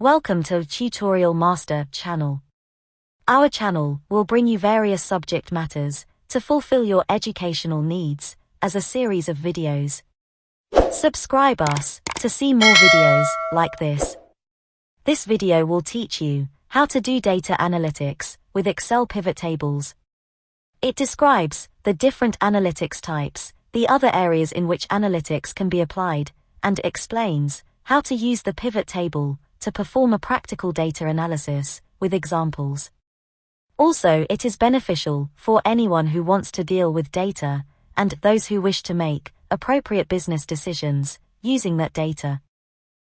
Welcome to Tutorial Master channel. Our channel will bring you various subject matters to fulfill your educational needs as a series of videos. Subscribe us to see more videos like this. This video will teach you how to do data analytics with Excel PivotTables. It describes the different analytics types, the other areas in which analytics can be applied, and explains how to use the pivot table to perform a practical data analysis with examples. Also, it is beneficial for anyone who wants to deal with data and those who wish to make appropriate business decisions using that data.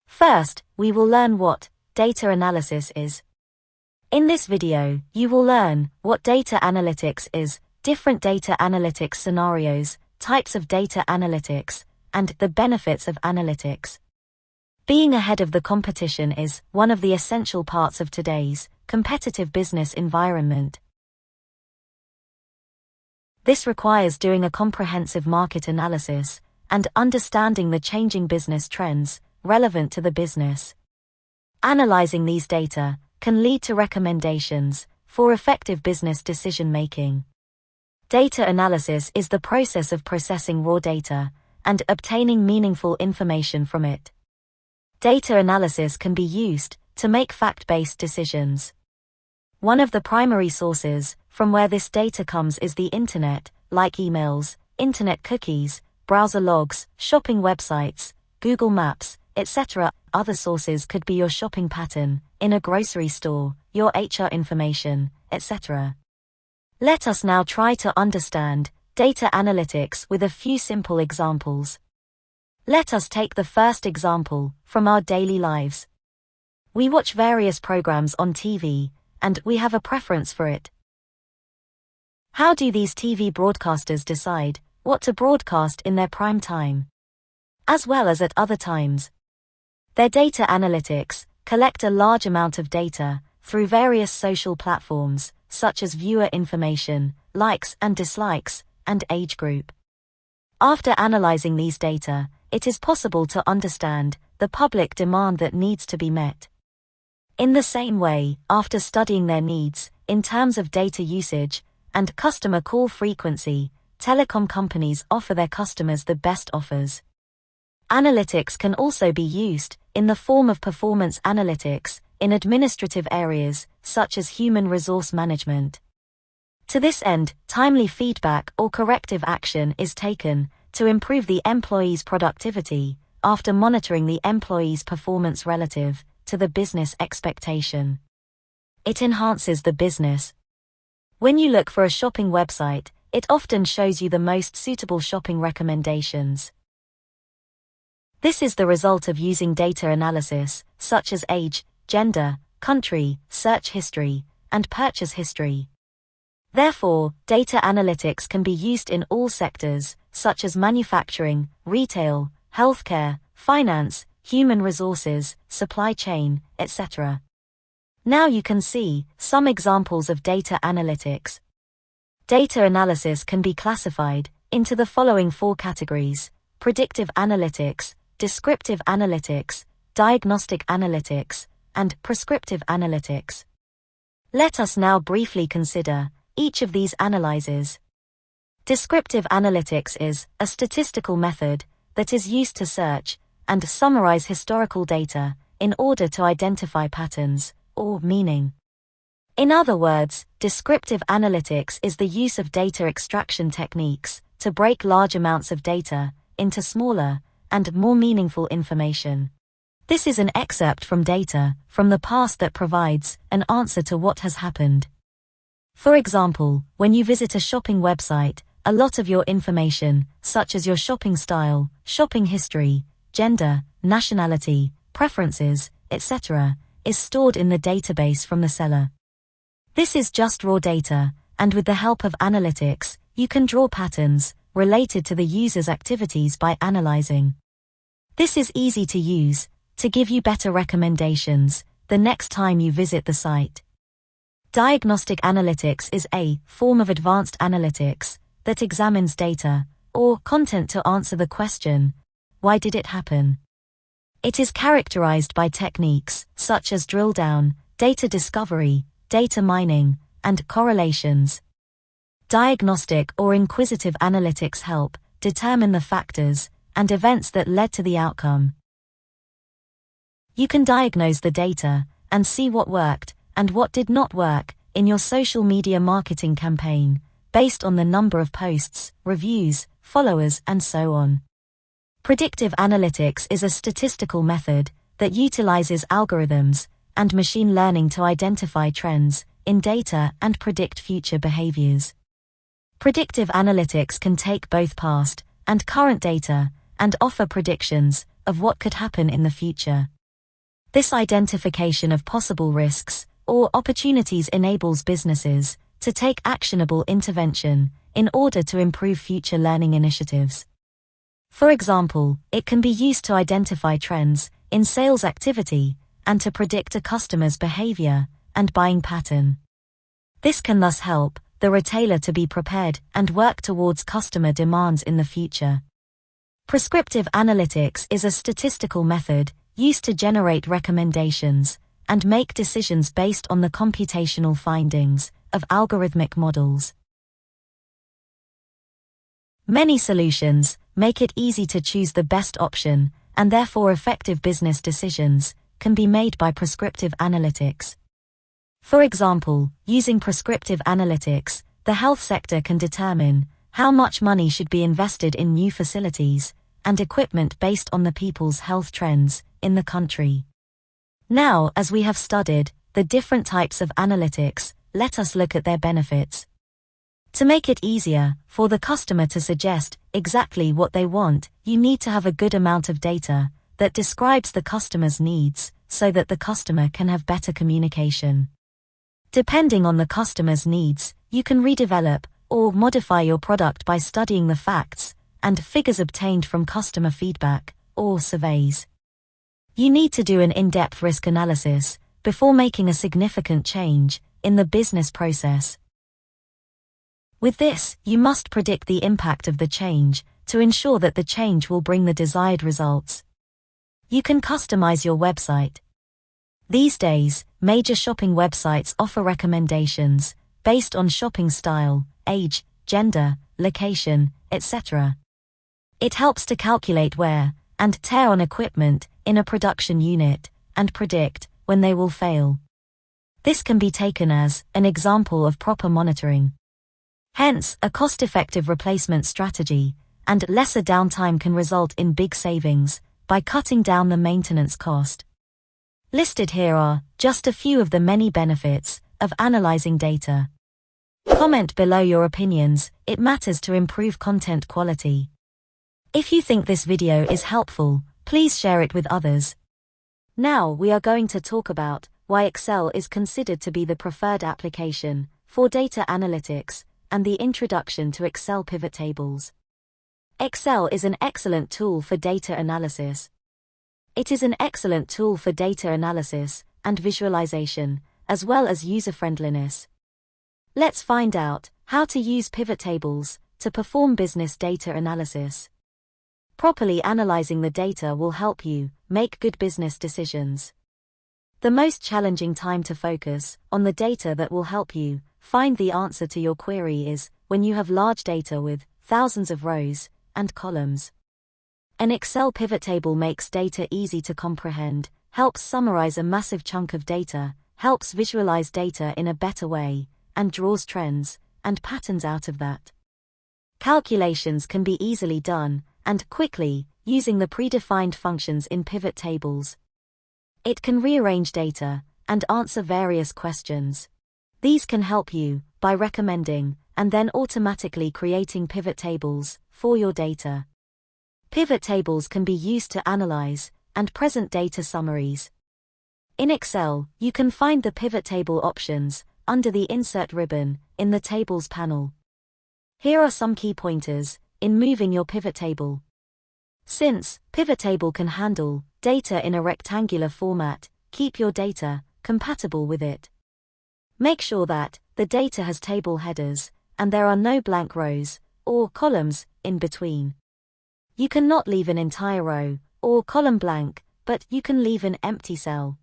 First, we will learn what data analysis is. In this video, you will learn what data analytics is, different data analytics scenarios, types of data analytics, and the benefits of analytics. Being ahead of the competition is one of the essential parts of today's competitive business environment. This requires doing a comprehensive market analysis and understanding the changing business trends relevant to the business. Analyzing these data can lead to recommendations for effective business decision-making. Data analysis is the process of processing raw data and obtaining meaningful information from it. Data analysis can be used to make fact-based decisions. One of the primary sources from where this data comes is the internet, like emails, internet cookies, browser logs, shopping websites, Google Maps, etc. Other sources could be your shopping pattern in a grocery store, your HR information, etc. Let us now try to understand data analytics with a few simple examples. Let us take the first example from our daily lives. We watch various programs on TV, and we have a preference for it. How do these TV broadcasters decide what to broadcast in their prime time, as well as at other times? Their data analytics collect a large amount of data through various social platforms, such as viewer information, likes and dislikes, and age group. After analyzing these data, it is possible to understand the public demand that needs to be met. In the same way, after studying their needs in terms of data usage and customer call frequency, telecom companies offer their customers the best offers. Analytics can also be used in the form of performance analytics in administrative areas such as human resource management. To this end, timely feedback or corrective action is taken to improve the employee's productivity after monitoring the employee's performance relative to the business expectation. It enhances the business. When you look for a shopping website, it often shows you the most suitable shopping recommendations. This is the result of using data analysis, such as age, gender, country, search history, and purchase history. Therefore, data analytics can be used in all sectors, such as manufacturing, retail, healthcare, finance, human resources, supply chain, etc. Now you can see some examples of data analytics. Data analysis can be classified into the following four categories: predictive analytics, descriptive analytics, diagnostic analytics, and prescriptive analytics. Let us now briefly consider each of these analyses. Descriptive analytics is a statistical method that is used to search and summarize historical data in order to identify patterns or meaning. In other words, descriptive analytics is the use of data extraction techniques to break large amounts of data into smaller and more meaningful information. This is an excerpt from data from the past that provides an answer to what has happened. For example, when you visit a shopping website, a lot of your information, such as your shopping style, shopping history, gender, nationality, preferences, etc., is stored in the database from the seller. This is just raw data, and with the help of analytics, you can draw patterns related to the user's activities by analyzing. This is easy to use to give you better recommendations the next time you visit the site. Diagnostic analytics is a form of advanced analytics that examines data or content to answer the question, why did it happen? It is characterized by techniques such as drill down, data discovery, data mining, and correlations. Diagnostic or inquisitive analytics help determine the factors and events that led to the outcome. You can diagnose the data and see what worked and what did not work in your social media marketing campaign, based on the number of posts, reviews, followers, and so on. Predictive analytics is a statistical method that utilizes algorithms and machine learning to identify trends in data and predict future behaviors. Predictive analytics can take both past and current data and offer predictions of what could happen in the future. This identification of possible risks or opportunities enables businesses to take actionable intervention in order to improve future learning initiatives. For example, it can be used to identify trends in sales activity and to predict a customer's behavior and buying pattern. This can thus help the retailer to be prepared and work towards customer demands in the future. Prescriptive analytics is a statistical method used to generate recommendations and make decisions based on the computational findings of algorithmic models. Many solutions make it easy to choose the best option, and therefore effective business decisions can be made by prescriptive analytics. For example, using prescriptive analytics, the health sector can determine how much money should be invested in new facilities and equipment based on the people's health trends in the country. Now, as we have studied the different types of analytics, let us look at their benefits. To make it easier for the customer to suggest exactly what they want, you need to have a good amount of data that describes the customer's needs so that the customer can have better communication. Depending on the customer's needs, you can redevelop or modify your product by studying the facts and figures obtained from customer feedback or surveys. You need to do an in-depth risk analysis before making a significant change in the business process. With this, you must predict the impact of the change to ensure that the change will bring the desired results. You can customize your website. These days, major shopping websites offer recommendations based on shopping style, age, gender, location, etc. It helps to calculate wear and tear on equipment in a production unit and predict when they will fail. This can be taken as an example of proper monitoring. Hence, a cost-effective replacement strategy and lesser downtime can result in big savings by cutting down the maintenance cost. Listed here are just a few of the many benefits of analyzing data. Comment below your opinions, it matters to improve content quality. If you think this video is helpful, please share it with others. Now we are going to talk about why Excel is considered to be the preferred application for data analytics and the introduction to Excel PivotTables. Excel is an excellent tool for data analysis. It is an excellent tool for data analysis and visualization, as well as user-friendliness. Let's find out how to use PivotTables to perform business data analysis. Properly analyzing the data will help you make good business decisions. The most challenging time to focus on the data that will help you find the answer to your query is when you have large data with thousands of rows and columns. An Excel pivot table makes data easy to comprehend, helps summarize a massive chunk of data, helps visualize data in a better way, and draws trends and patterns out of that. Calculations can be easily done and quickly using the predefined functions in pivot tables. It can rearrange data and answer various questions. These can help you by recommending and then automatically creating pivot tables for your data. Pivot tables can be used to analyze and present data summaries. In Excel, you can find the pivot table options under the Insert ribbon in the Tables panel. Here are some key pointers in moving your pivot table. Since pivot table can handle data in a rectangular format, keep your data compatible with it. Make sure that the data has table headers and there are no blank rows or columns in between. You cannot leave an entire row or column blank but you can leave an empty cell.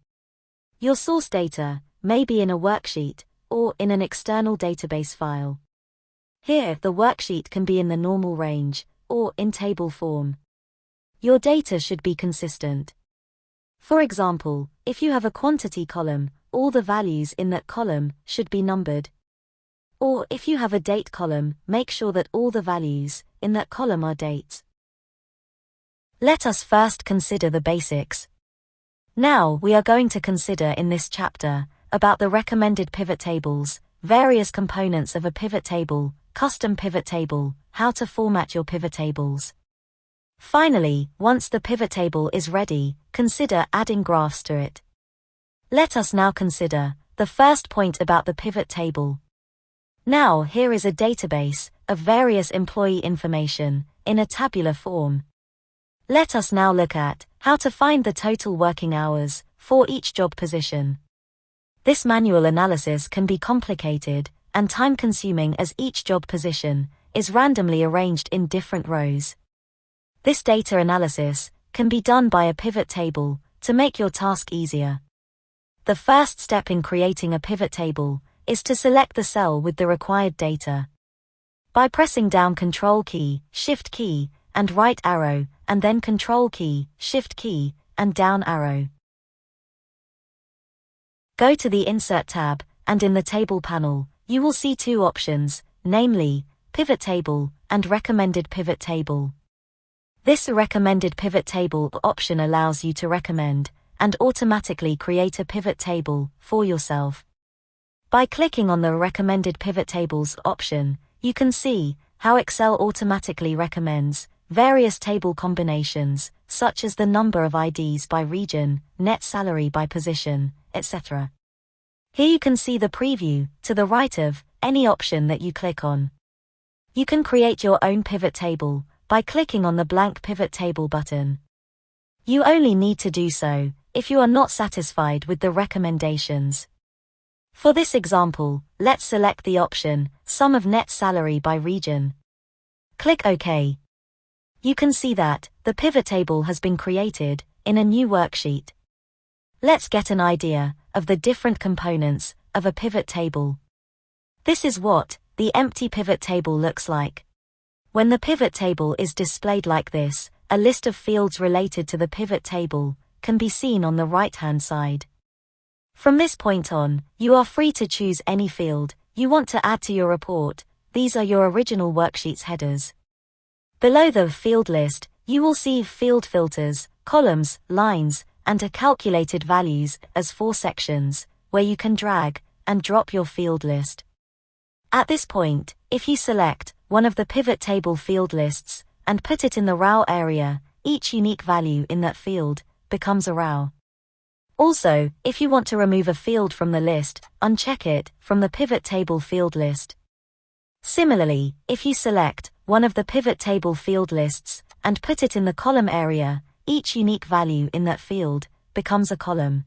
Your source data may be in a worksheet or in an external database file. Here, the worksheet can be in the normal range or in table form. Your data should be consistent. For example, if you have a quantity column, all the values in that column should be numbered. Or if you have a date column, make sure that all the values in that column are dates. Let us first consider the basics. Now we are going to consider in this chapter about the recommended pivot tables, various components of a pivot table, custom pivot table, how to format your pivot tables. Finally, once the pivot table is ready, consider adding graphs to it. Let us now consider the first point about the pivot table. Now here is a database of various employee information in a tabular form. Let us now look at how to find the total working hours for each job position. This manual analysis can be complicated and time-consuming as each job position is randomly arranged in different rows. This data analysis can be done by a pivot table to make your task easier. The first step in creating a pivot table is to select the cell with the required data. By pressing down Control key, Shift key, and right arrow, and then Control key, Shift key, and down arrow. Go to the Insert tab, and in the Table panel, you will see two options, namely, Pivot Table and Recommended Pivot Table. This Recommended Pivot Table option allows you to recommend and automatically create a pivot table for yourself. By clicking on the Recommended Pivot Tables option, you can see how Excel automatically recommends various table combinations, such as the number of IDs by region, net salary by position, etc. Here you can see the preview to the right of any option that you click on. You can create your own pivot table by clicking on the blank pivot table button. You only need to do so if you are not satisfied with the recommendations. For this example, let's select the option, Sum of Net Salary by Region. Click OK. You can see that the pivot table has been created in a new worksheet. Let's get an idea of the different components of a pivot table. This is what the empty pivot table looks like. When the pivot table is displayed like this, a list of fields related to the pivot table can be seen on the right-hand side. From this point on, you are free to choose any field you want to add to your report. These are your original worksheet's headers. Below the field list, you will see field filters, columns, lines, and a calculated values as 4 sections, where you can drag and drop your field list. At this point, if you select one of the pivot table field lists and put it in the row area, each unique value in that field becomes a row. Also, if you want to remove a field from the list, uncheck it from the pivot table field list. Similarly, if you select one of the pivot table field lists and put it in the column area, each unique value in that field becomes a column.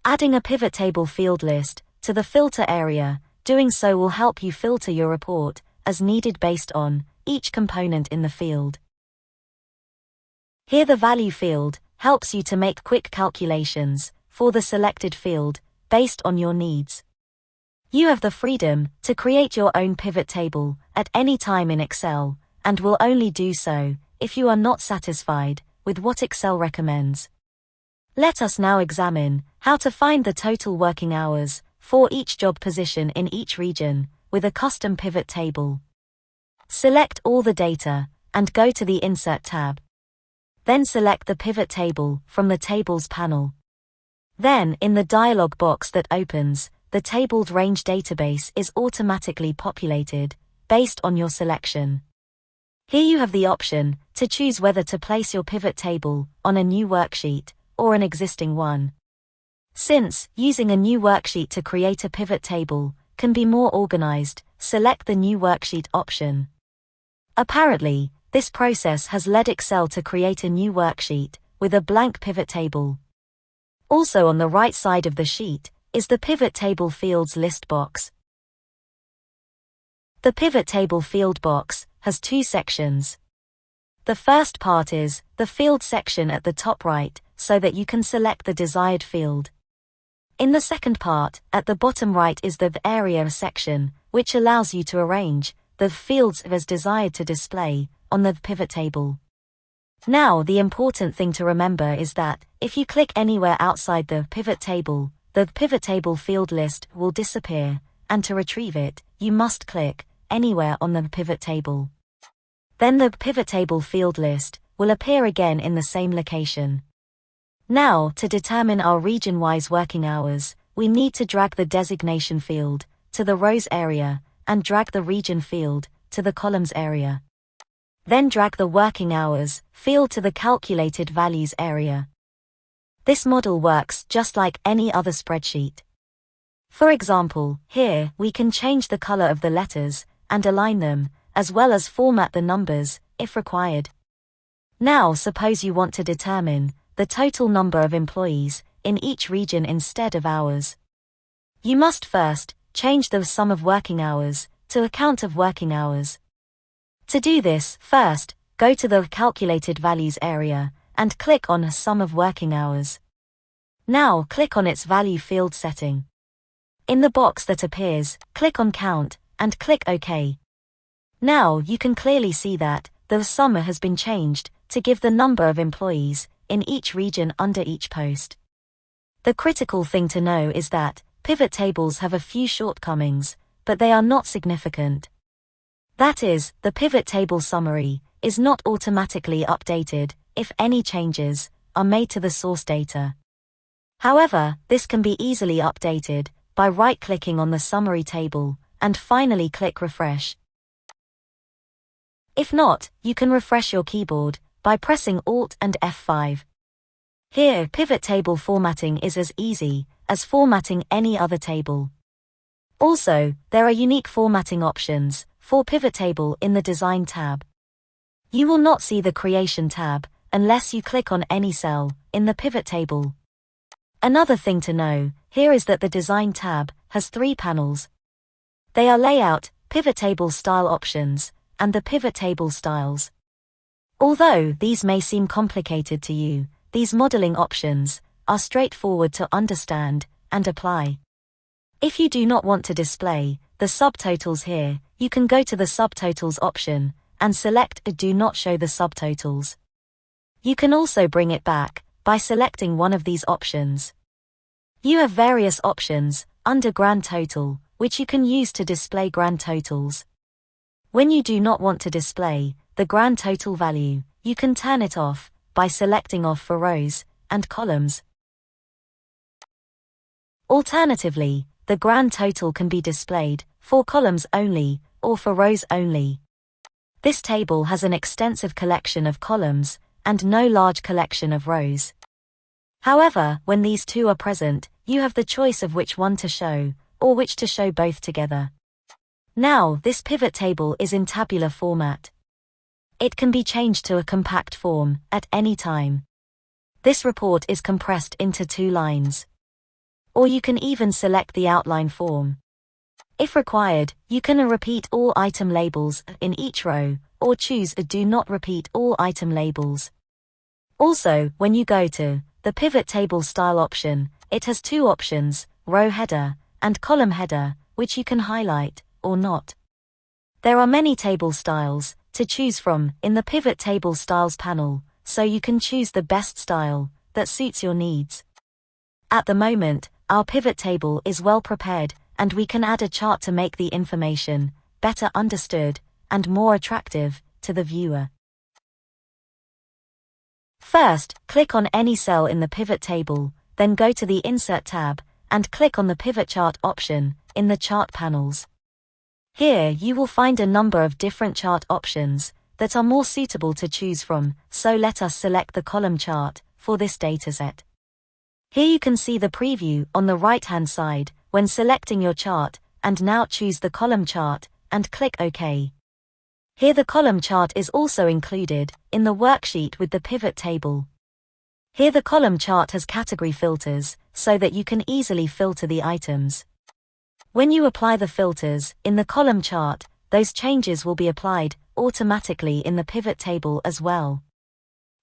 Adding a pivot table field list to the filter area, doing so will help you filter your report as needed based on each component in the field. Here the value field helps you to make quick calculations for the selected field based on your needs. You have the freedom to create your own pivot table at any time in Excel, and will only do so if you are not satisfied with what Excel recommends. Let us now examine how to find the total working hours for each job position in each region with a custom pivot table. Select all the data and go to the Insert tab. Then select the pivot table from the Tables panel. Then, in the dialog box that opens, the tabled range database is automatically populated based on your selection. Here you have the option to choose whether to place your pivot table on a new worksheet or an existing one. Since using a new worksheet to create a pivot table can be more organized, select the new worksheet option. Apparently, this process has led Excel to create a new worksheet with a blank pivot table. Also on the right side of the sheet is the pivot table fields list box. The pivot table field box has 2 sections. The first part is the field section at the top right, so that you can select the desired field. In the second part, at the bottom right is the Area section, which allows you to arrange the fields as desired to display on the pivot table. Now, the important thing to remember is that if you click anywhere outside the pivot table field list will disappear, and to retrieve it, you must click anywhere on the pivot table. Then the pivot table field list will appear again in the same location. Now, to determine our region-wise working hours, we need to drag the designation field to the rows area and drag the region field to the columns area. Then drag the working hours field to the calculated values area. This model works just like any other spreadsheet. For example, here we can change the color of the letters and align them, as well as format the numbers if required. Now, suppose you want to determine the total number of employees in each region instead of hours. You must first change the sum of working hours to a count of working hours. To do this, first, go to the Calculated Values area and click on Sum of Working Hours. Now click on its value field setting. In the box that appears, click on Count and click OK. Now you can clearly see that the sum has been changed to give the number of employees in each region under each post. The critical thing to know is that pivot tables have a few shortcomings, but they are not significant. That is, the pivot table summary is not automatically updated if any changes are made to the source data. However, this can be easily updated by right-clicking on the summary table and finally click Refresh. If not, you can refresh your keyboard by pressing Alt and F5. Here, pivot table formatting is as easy as formatting any other table. Also, there are unique formatting options for pivot table in the Design tab. You will not see the Creation tab unless you click on any cell in the pivot table. Another thing to know here is that the Design tab has 3 panels. They are Layout, Pivot Table Style Options, and the Pivot Table Styles. Although these may seem complicated to you, these modeling options are straightforward to understand and apply. If you do not want to display the subtotals here, you can go to the Subtotals option and select Do Not Show the Subtotals. You can also bring it back by selecting one of these options. You have various options under Grand Total, which you can use to display grand totals. When you do not want to display the grand total value, you can turn it off by selecting Off for rows and columns. Alternatively, the grand total can be displayed for columns only or for rows only. This table has an extensive collection of columns and no large collection of rows. However, when these two are present, you have the choice of which one to show, or which to show both together. Now, this pivot table is in tabular format. It can be changed to a compact form at any time. This report is compressed into 2 lines. Or you can even select the outline form. If required, you can repeat all item labels in each row, or choose a Do Not Repeat All Item Labels. Also, when you go to the Pivot Table Style option, it has 2 options, Row Header and Column Header, which you can highlight or not. There are many table styles to choose from in the Pivot Table Styles panel, so you can choose the best style that suits your needs. At the moment, our pivot table is well prepared, and we can add a chart to make the information better understood and more attractive to the viewer. First, click on any cell in the pivot table, then go to the Insert tab and click on the Pivot Chart option in the Chart panels. Here you will find a number of different chart options that are more suitable to choose from, so let us select the column chart for this dataset. Here you can see the preview on the right-hand side when selecting your chart, and now choose the column chart and click OK. Here the column chart is also included in the worksheet with the pivot table. Here the column chart has category filters so that you can easily filter the items. When you apply the filters in the column chart, those changes will be applied automatically in the pivot table as well.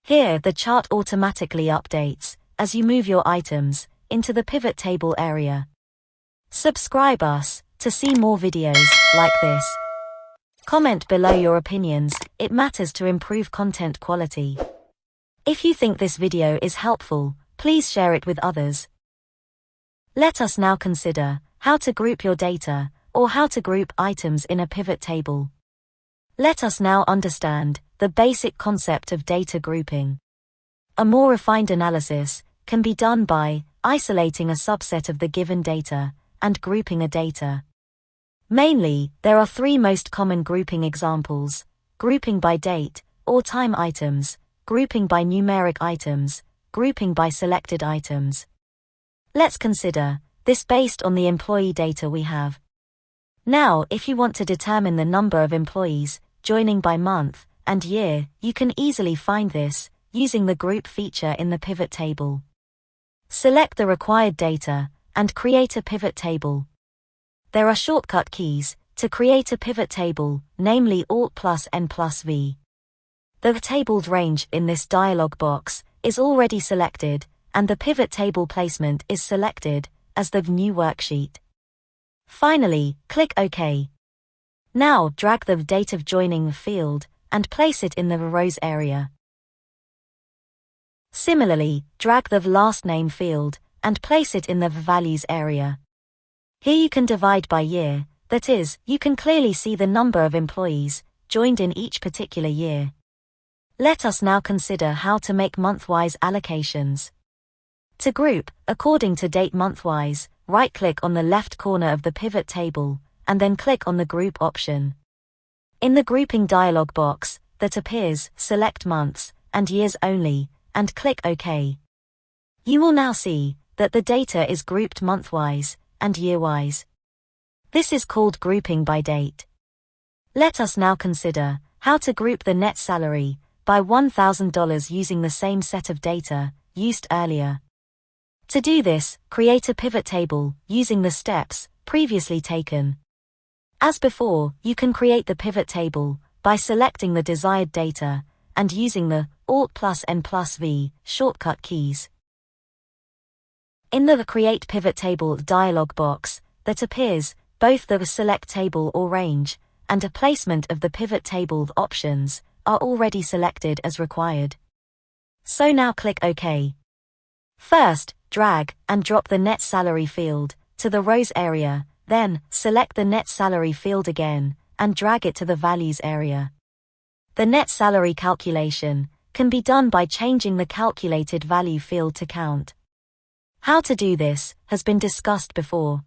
Here, the chart automatically updates as you move your items into the pivot table area. Subscribe us to see more videos like this. Comment below your opinions, it matters to improve content quality. If you think this video is helpful, please share it with others. Let us now consider how to group your data, or how to group items in a pivot table. Let us now understand the basic concept of data grouping. A more refined analysis can be done by isolating a subset of the given data and grouping a data. Mainly, there are three most common grouping examples: grouping by date or time items, grouping by numeric items, grouping by selected items. Let's consider this based on the employee data we have. Now, if you want to determine the number of employees joining by month and year, you can easily find this using the group feature in the pivot table. Select the required data and create a pivot table. There are shortcut keys to create a pivot table, namely Alt+N+V. The tabled range in this dialog box is already selected, and the pivot table placement is selected as the new worksheet. Finally, click OK. Now drag the date of joining field and place it in the rows area. Similarly, drag the last name field and place it in the values area. Here you can divide by year, that is, you can clearly see the number of employees joined in each particular year. Let us now consider how to make month-wise allocations. To group according to date month-wise, right-click on the left corner of the pivot table, and then click on the Group option. In the grouping dialog box that appears, select months and years only, and click OK. You will now see that the data is grouped month-wise and year-wise. This is called grouping by date. Let us now consider how to group the net salary by $1,000 using the same set of data used earlier. To do this, create a pivot table using the steps previously taken. As before, you can create the pivot table by selecting the desired data and using the Alt+N+V shortcut keys. In the Create Pivot Table dialog box that appears, both the Select Table or Range and a placement of the pivot table options are already selected as required. So now click OK. First, drag and drop the net salary field to the rows area, then select the net salary field again and drag it to the values area. The net salary calculation can be done by changing the calculated value field to count. How to do this has been discussed before.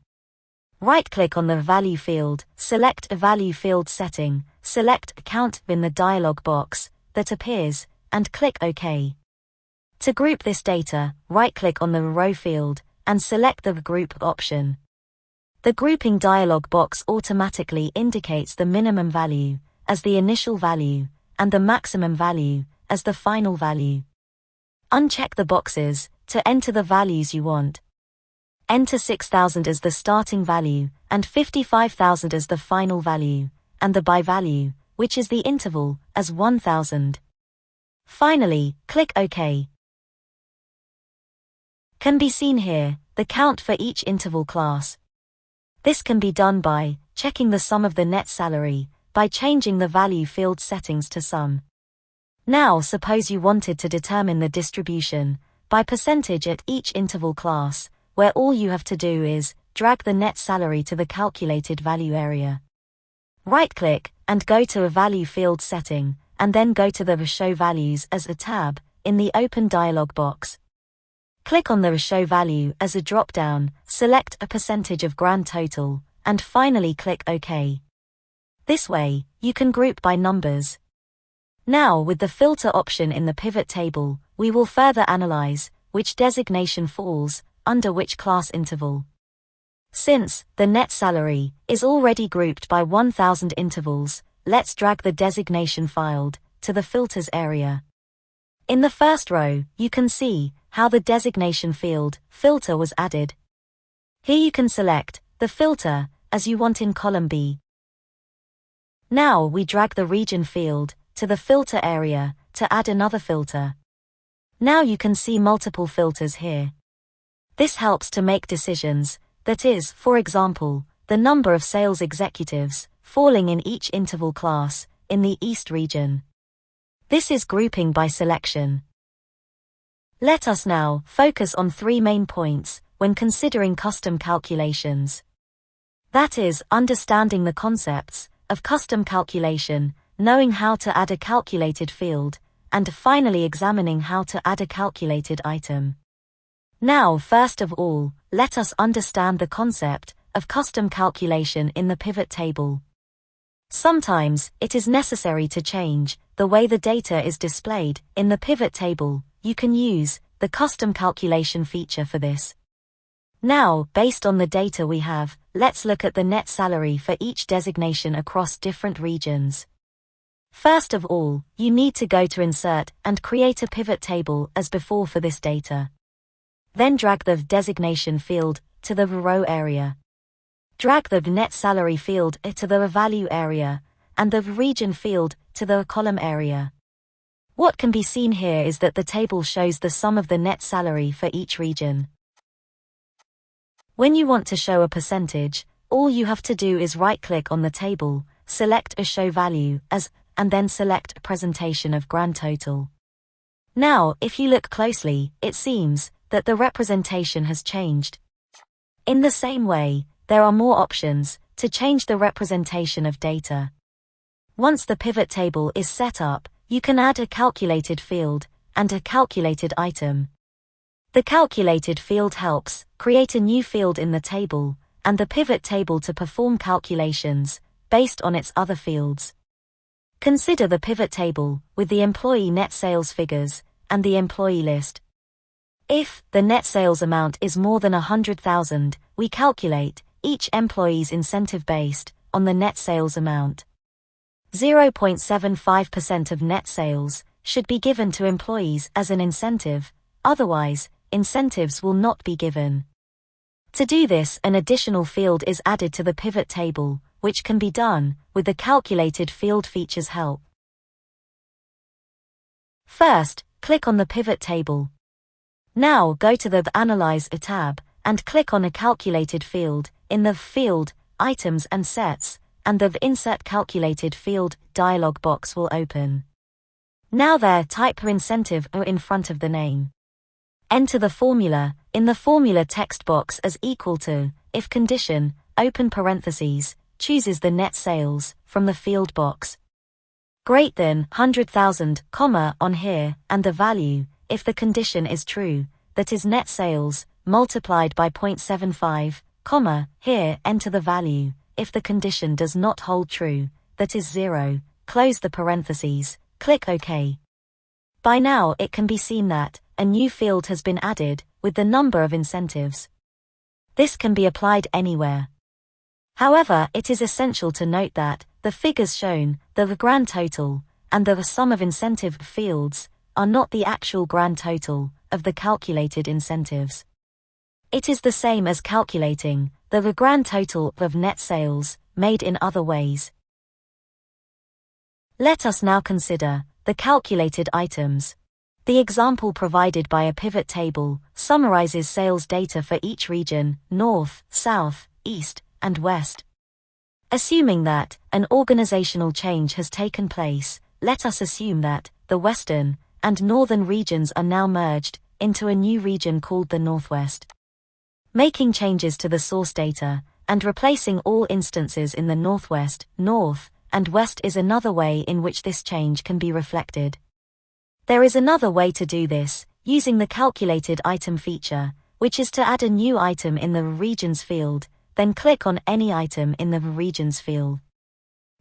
Right-click on the value field, select a value field setting, select Count in the dialog box that appears, and click OK. To group this data, right-click on the row field and select the Group option. The grouping dialog box automatically indicates the minimum value as the initial value and the maximum value as the final value. Uncheck the boxes to enter the values you want. Enter 6,000 as the starting value and 55,000 as the final value, and the by value, which is the interval, as 1,000. Finally, click OK. Can be seen here the count for each interval class. This can be done by checking the sum of the net salary by changing the value field settings to sum. Now suppose you wanted to determine the distribution by percentage at each interval class, where all you have to do is drag the net salary to the calculated value area. Right-click and go to a value field setting, and then go to the Show Values as a tab in the open dialog box. Click on the Show Value as a drop-down, select a percentage of grand total, and finally click OK. This way, you can group by numbers. Now with the Filter option in the pivot table, we will further analyze which designation falls under which class interval. Since the net salary is already grouped by 1,000 intervals, let's drag the designation field to the Filters area. In the first row, you can see how the designation field filter was added. Here you can select the filter as you want in column B. Now we drag the region field to the filter area to add another filter. Now you can see multiple filters here. This helps to make decisions, that is, for example, the number of sales executives falling in each interval class in the East region. This is grouping by selection. Let us now focus on three main points when considering custom calculations. That is, understanding the concepts of custom calculation, knowing how to add a calculated field, and finally examining how to add a calculated item. Now, first of all, let us understand the concept of custom calculation in the pivot table. Sometimes, it is necessary to change the way the data is displayed in the pivot table. You can use the custom calculation feature for this. Now, based on the data we have, let's look at the net salary for each designation across different regions. First of all, you need to go to Insert and create a pivot table as before for this data. Then drag the designation field to the row area. Drag the net salary field to the value area, and the region field to the column area. What can be seen here is that the table shows the sum of the net salary for each region. When you want to show a percentage, all you have to do is right-click on the table, select a Show Value As, and then select Presentation of Grand Total. Now, if you look closely, it seems that the representation has changed. In the same way, there are more options to change the representation of data. Once the pivot table is set up, you can add a calculated field and a calculated item. The calculated field helps create a new field in the table, and the pivot table to perform calculations based on its other fields. Consider the pivot table with the employee net sales figures and the employee list. If the net sales amount is more than 100,000, we calculate each employee's incentive based on the net sales amount. 0.75% of net sales should be given to employees as an incentive, otherwise, incentives will not be given. To do this, an additional field is added to the pivot table, which can be done with the calculated field feature's help. First, click on the pivot table. Now go to the Analyze tab and click on a calculated field in the Field, Items and Sets, and the Insert Calculated Field dialog box will open. Now there, type incentive in front of the name. Enter the formula in the formula text box as equal to, if condition, open parentheses, chooses the net sales from the field box. Greater than 100,000, on here, and the value, if the condition is true, that is net sales, multiplied by 0.75, here, enter the value, if the condition does not hold true, that is 0, close the parentheses, click OK. By now it can be seen that a new field has been added with the number of incentives. This can be applied anywhere. However, it is essential to note that the figures shown, the grand total, and the sum of incentive fields, are not the actual grand total of the calculated incentives. It is the same as calculating the grand total of net sales, made in other ways. Let us now consider the calculated items. The example provided by a pivot table summarizes sales data for each region, North, South, East, and West. Assuming that an organizational change has taken place, let us assume that the Western and Northern regions are now merged into a new region called the Northwest. Making changes to the source data and replacing all instances in the Northwest, North, and West is another way in which this change can be reflected. There is another way to do this, using the calculated item feature, which is to add a new item in the regions field, then click on any item in the regions field.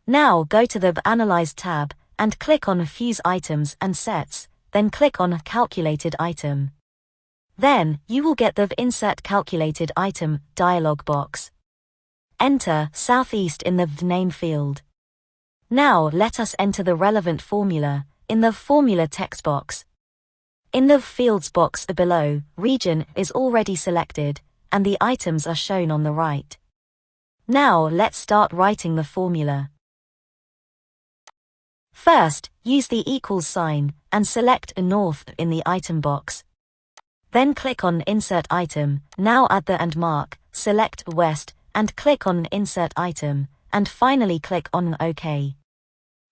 Now go to the Analyze tab and click on Fuse Items and Sets, then click on Calculated Item. Then, you will get the Insert Calculated Item dialog box. Enter Southeast in the name field. Now let us enter the relevant formula in the formula text box. In the fields box below, region is already selected, and the items are shown on the right. Now let's start writing the formula. First, use the equals sign and select a north in the item box. Then click on Insert Item, now add the and mark, select West, and click on Insert Item, and finally click on OK.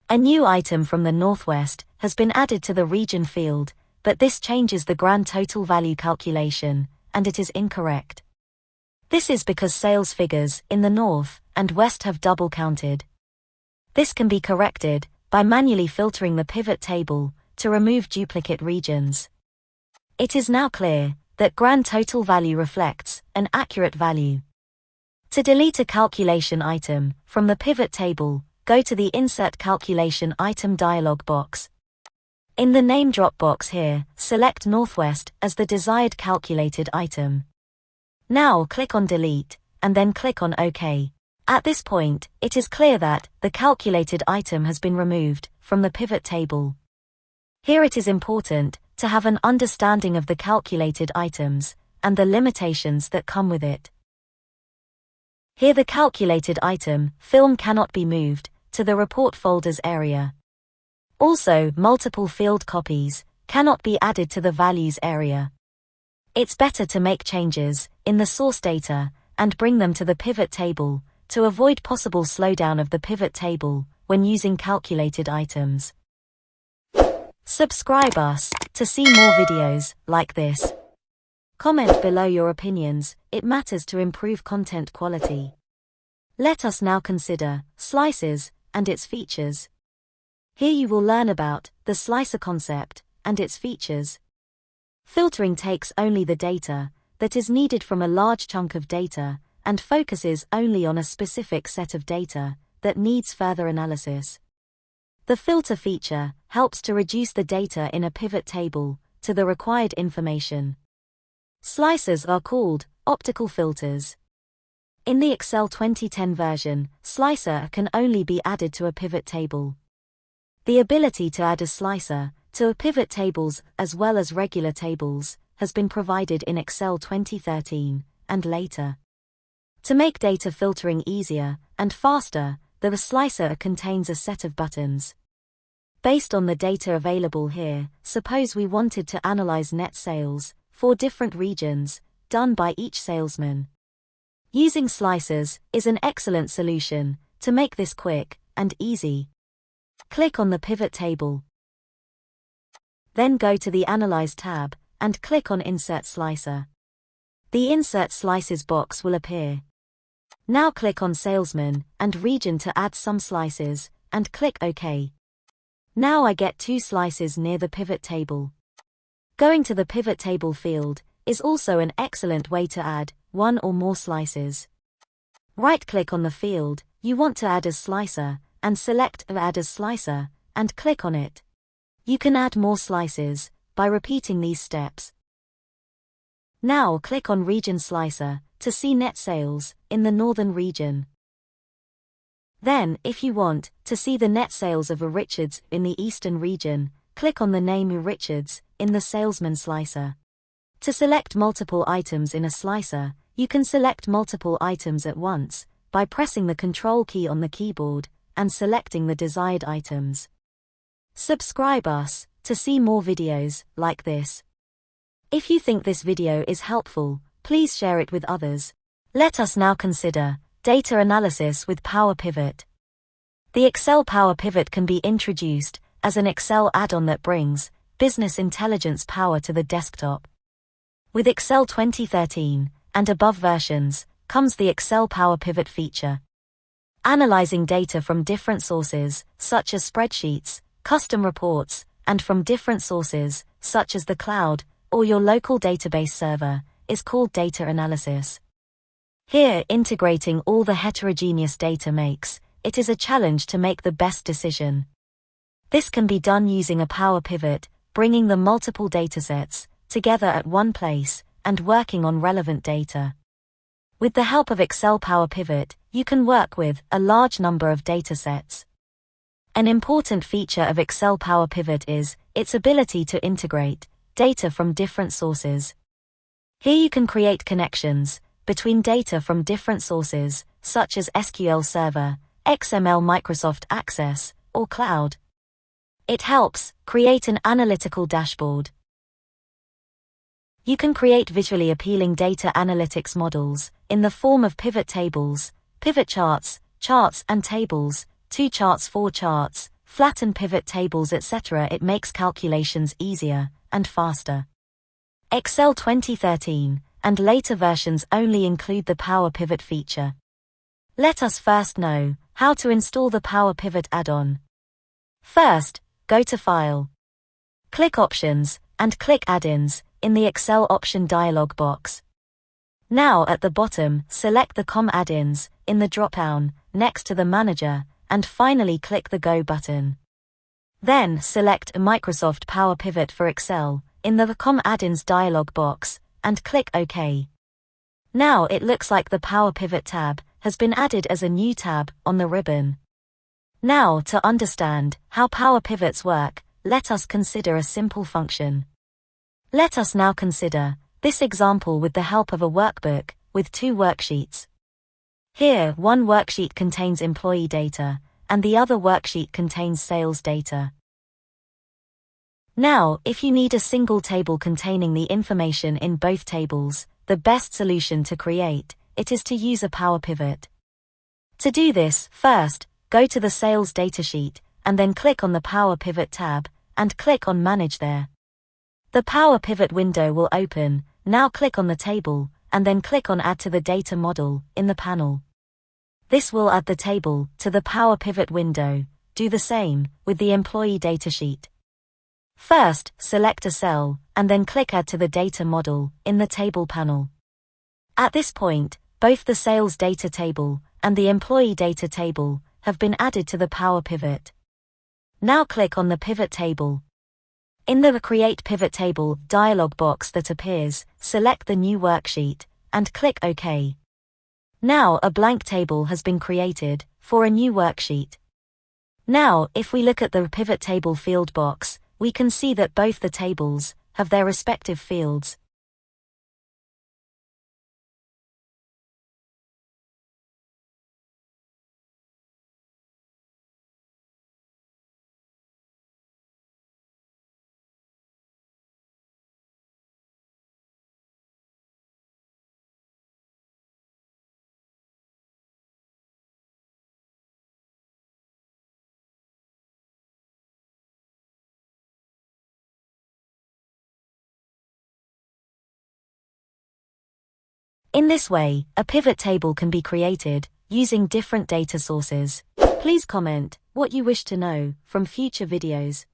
A new item from the Northwest has been added to the region field, but this changes the grand total value calculation, and it is incorrect. This is because sales figures in the North and West have double counted. This can be corrected by manually filtering the pivot table to remove duplicate regions. It is now clear that grand total value reflects an accurate value. To delete a calculation item from the pivot table, go to the Insert Calculation Item dialog box. In the name drop box here, select Northwest as the desired calculated item. Now click on Delete, and then click on OK. At this point, it is clear that the calculated item has been removed from the pivot table. Here it is important to have an understanding of the calculated items and the limitations that come with it. Here the calculated item, film, cannot be moved to the report folders area. Also, multiple field copies cannot be added to the values area. It's better to make changes in the source data and bring them to the pivot table to avoid possible slowdown of the pivot table when using calculated items. Subscribe us to see more videos like this. Comment below your opinions, it matters to improve content quality. Let us now consider slices and its features. Here you will learn about the slicer concept and its features. Filtering takes only the data that is needed from a large chunk of data and focuses only on a specific set of data that needs further analysis. The filter feature helps to reduce the data in a pivot table to the required information. Slicers are called optical filters. In the Excel 2010 version, slicer can only be added to a pivot table. The ability to add a slicer to a pivot tables as well as regular tables has been provided in Excel 2013 and later. To make data filtering easier and faster, the slicer contains a set of buttons. Based on the data available here, suppose we wanted to analyze net sales for different regions, done by each salesman. Using slicers is an excellent solution to make this quick and easy. Click on the pivot table. Then go to the Analyze tab and click on Insert Slicer. The Insert Slices box will appear. Now click on Salesman and Region to add some slices, and click OK. Now I get 2 slices near the pivot table. Going to the pivot table field is also an excellent way to add 1 or more slices. Right-click on the field you want to add as slicer, and select Add as Slicer, and click on it. You can add more slices by repeating these steps. Now click on Region Slicer to see net sales in the northern region. Then, if you want to see the net sales of a Richards in the eastern region, click on the name Richards in the Salesman slicer. To select multiple items in a slicer, you can select multiple items at once by pressing the Control key on the keyboard and selecting the desired items. Subscribe us to see more videos like this. If you think this video is helpful, please share it with others. Let us now consider data analysis with PowerPivot. The Excel PowerPivot can be introduced as an Excel add-on that brings business intelligence power to the desktop. With Excel 2013 and above versions comes the Excel PowerPivot feature. Analyzing data from different sources, such as spreadsheets, custom reports, and from different sources, such as the cloud or your local database server, is called data analysis. Here, integrating all the heterogeneous data makes it is a challenge to make the best decision. This can be done using a PowerPivot, bringing the multiple datasets together at one place and working on relevant data. With the help of Excel PowerPivot, you can work with a large number of datasets. An important feature of Excel PowerPivot is its ability to integrate data from different sources. Here you can create connections between data from different sources, such as SQL Server, XML, Microsoft Access, or Cloud. It helps create an analytical dashboard. You can create visually appealing data analytics models in the form of pivot tables, pivot charts, charts and tables, 2 charts, 4 charts, flatten pivot tables, etc. It makes calculations easier and faster. Excel 2013 and later versions only include the PowerPivot feature. Let us first know how to install the PowerPivot add-on. First, go to File. Click Options and click Add-ins in the Excel option dialog box. Now at the bottom, select the COM add-ins in the drop-down next to the Manager and finally click the Go button. Then select Microsoft PowerPivot for Excel in the COM add-ins dialog box and click OK. Now it looks like the PowerPivot tab has been added as a new tab on the ribbon. Now to understand how PowerPivots work, let us consider a simple function. Let us now consider this example with the help of a workbook with 2 worksheets. Here, one worksheet contains employee data, and the other worksheet contains sales data. Now, if you need a single table containing the information in both tables, the best solution to create it is to use a PowerPivot. To do this, first, go to the sales datasheet, and then click on the PowerPivot tab, and click on Manage there. The PowerPivot window will open. Now click on the table, and then click on Add to the Data Model in the panel. This will add the table to the PowerPivot window. Do the same with the employee datasheet. First, select a cell, and then click Add to the Data Model in the Table panel. At this point, both the sales data table and the employee data table have been added to the PowerPivot. Now click on the Pivot Table. In the Create Pivot Table dialog box that appears, select the new worksheet, and click OK. Now a blank table has been created for a new worksheet. Now, if we look at the Pivot Table field box, we can see that both the tables have their respective fields. In this way, a pivot table can be created using different data sources. Please comment what you wish to know from future videos.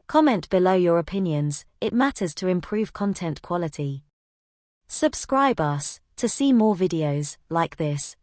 Comment below your opinions, it matters to improve content quality. Subscribe us to see more videos like this.